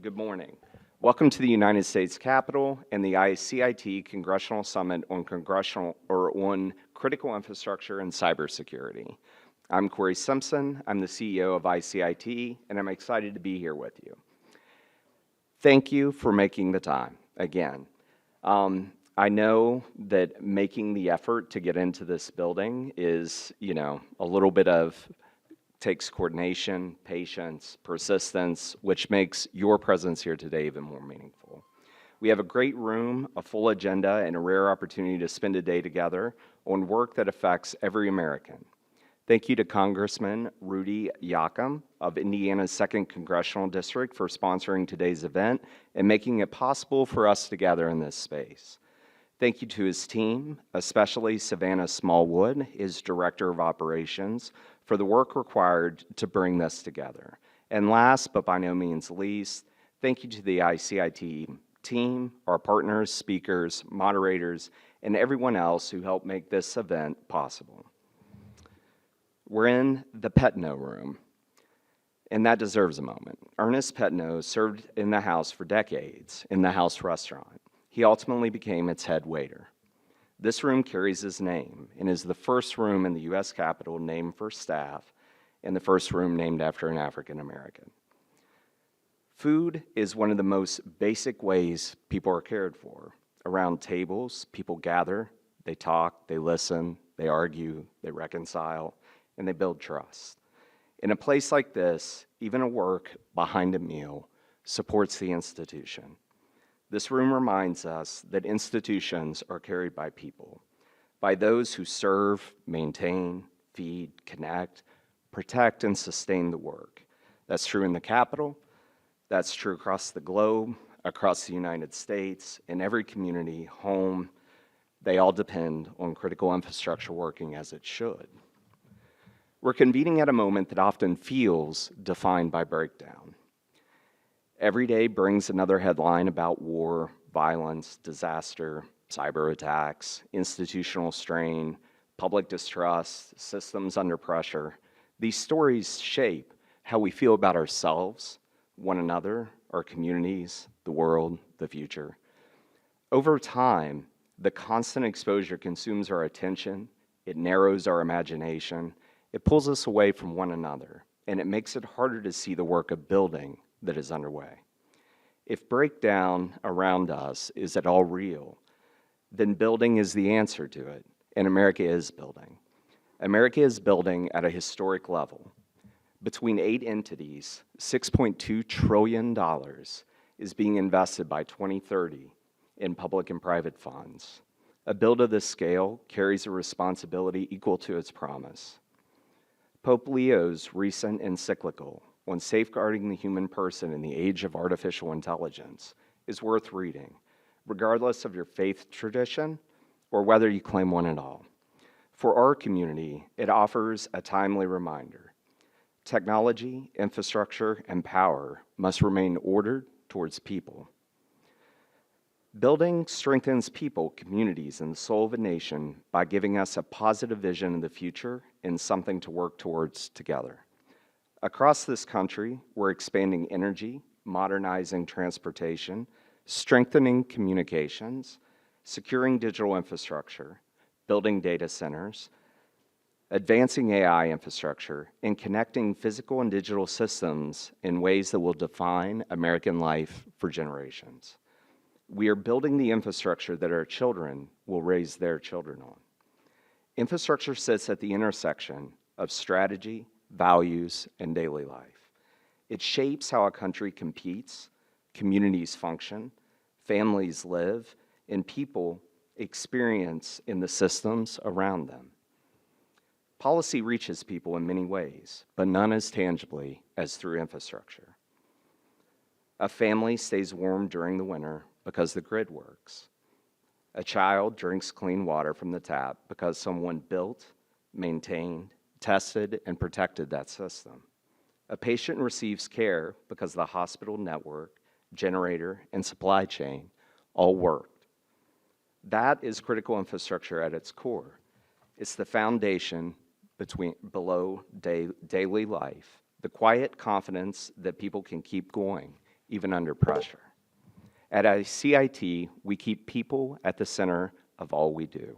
Good morning. Welcome to the United States Capitol and the ICIT Congressional Summit on Critical Infrastructure and Cybersecurity. I'm Cory Simpson. I'm the CEO of ICIT, and I'm excited to be here with you. Thank you for making the time, again. I know that making the effort to get into this building is, a little bit takes coordination, patience, persistence, which makes your presence here today even more meaningful. We have a great room, a full agenda, and a rare opportunity to spend a day together on work that affects every American. Thank you to Congressman Rudy Yakam of Indiana's 2nd Congressional District for sponsoring today's event and making it possible for us to gather in this space. Thank you to his team, especially Savannah Smallwood, his Director of Operations, for the work required to bring this together. And last, but by no means least, thank you to the ICIT team, our partners, speakers, moderators, and everyone else who helped make this event possible. We're in the Petno room, and that deserves a moment. Ernest Petno served in the House for decades in the House restaurant. He ultimately became its head waiter. This room carries his name and is the first room in the U.S. Capitol named for staff and the first room named after an African American. Food is one of the most basic ways people are cared for. Around tables, people gather, they talk, they listen, they argue, they reconcile, and they build trust. In a place like this, even a work behind a meal supports the institution. This room reminds us that institutions are carried by people, by those who serve, maintain, feed, connect, protect, and sustain the work. That's true in the Capitol, that's true across the globe, across the United States, in every community, home. They all depend on critical infrastructure working as it should. We're convening at a moment that often feels defined by breakdown. Every day brings another headline about war, violence, disaster, cyber attacks, institutional strain, public distrust, systems under pressure. These stories shape how we feel about ourselves, one another, our communities, the world, the future. Over time, the constant exposure consumes our attention, it narrows our imagination, it pulls us away from one another, and it makes it harder to see the work of building that is underway. If breakdown around us is at all real, then building is the answer to it, and America is building. America is building at a historic level. Between 8 entities, $6.2 trillion is being invested by 2030 in public and private funds. A build of this scale carries a responsibility equal to its promise. Pope Leo's recent encyclical on safeguarding the human person in the age of artificial intelligence is worth reading, regardless of your faith tradition or whether you claim one at all. For our community, it offers a timely reminder. Technology, infrastructure, and power must remain ordered towards people. Building strengthens people, communities, and the soul of a nation by giving us a positive vision of the future and something to work towards together. Across this country, we're expanding energy, modernizing transportation, strengthening communications, securing digital infrastructure, building data centers, advancing AI infrastructure, and connecting physical and digital systems in ways that will define American life for generations. We are building the infrastructure that our children will raise their children on. Infrastructure sits at the intersection of strategy, values, and daily life. It shapes how a country competes, communities function, families live, and people experience in the systems around them. Policy reaches people in many ways, but none as tangibly as through infrastructure. A family stays warm during the winter because the grid works. A child drinks clean water from the tap because someone built, maintained, tested, and protected that system. A patient receives care because the hospital network, generator, and supply chain all worked. That is critical infrastructure at its core. It's the foundation below daily life, the quiet confidence that people can keep going even under pressure. At ICIT, we keep people at the center of all we do.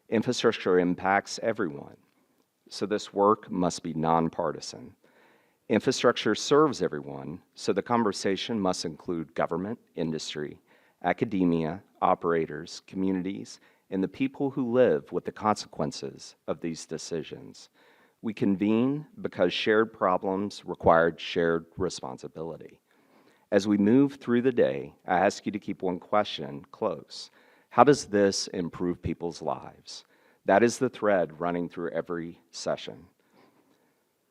Infrastructure impacts everyone, so this work must be nonpartisan. Infrastructure serves everyone, so the conversation must include government, industry, academia, operators, communities, and the people who live with the consequences of these decisions. We convene because shared problems required shared responsibility. As we move through the day, I ask you to keep one question close. How does this improve people's lives? That is the thread running through every session.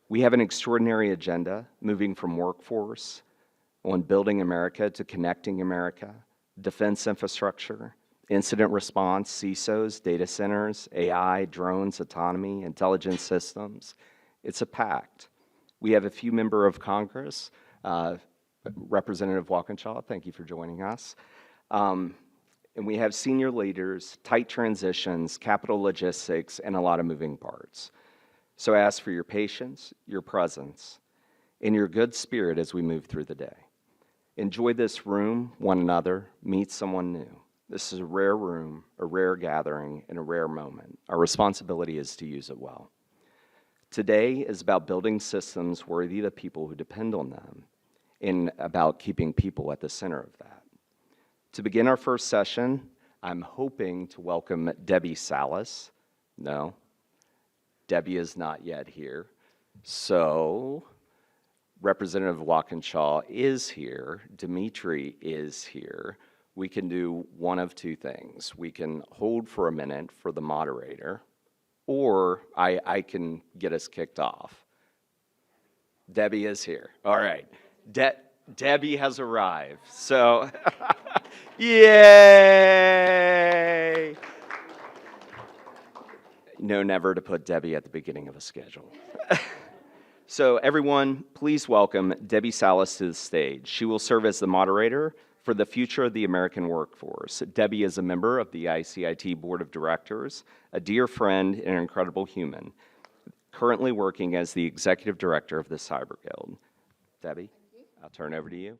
We have an extraordinary agenda, moving from workforce on building America to connecting America, defense infrastructure, incident response, CISOs, data centers, AI, drones, autonomy, intelligence systems. It's a pact. We have a few members of Congress, Representative Walkinshaw, thank you for joining us. And we have senior leaders, tight transitions, capital logistics, and a lot of moving parts. So I ask for your patience, your presence, and your good spirit as we move through the day. Enjoy this room, one another, meet someone new. This is a rare room, a rare gathering, and a rare moment. Our responsibility is to use it well. Today is about building systems worthy of the people who depend on them, and about keeping people at the center of that. To begin our first session, I'm hoping to welcome Debbie Salas. No, Debbie is not yet here. So, Representative Walkinshaw is here, Dimitri is here. We can do one of two things. We can hold for a minute for the moderator, or I can get us kicked off. Debbie is here. All right. Debbie has arrived. So, yay! No, never to put Debbie at the beginning of a schedule. So everyone, please welcome Debbie Salas to the stage. She will serve as the moderator for the future of the American workforce. Debbie is a member of the ICIT Board of Directors, a dear friend and an incredible human, currently working as the Executive Director of the Cyber Guild. Debbie, I'll turn it over to you.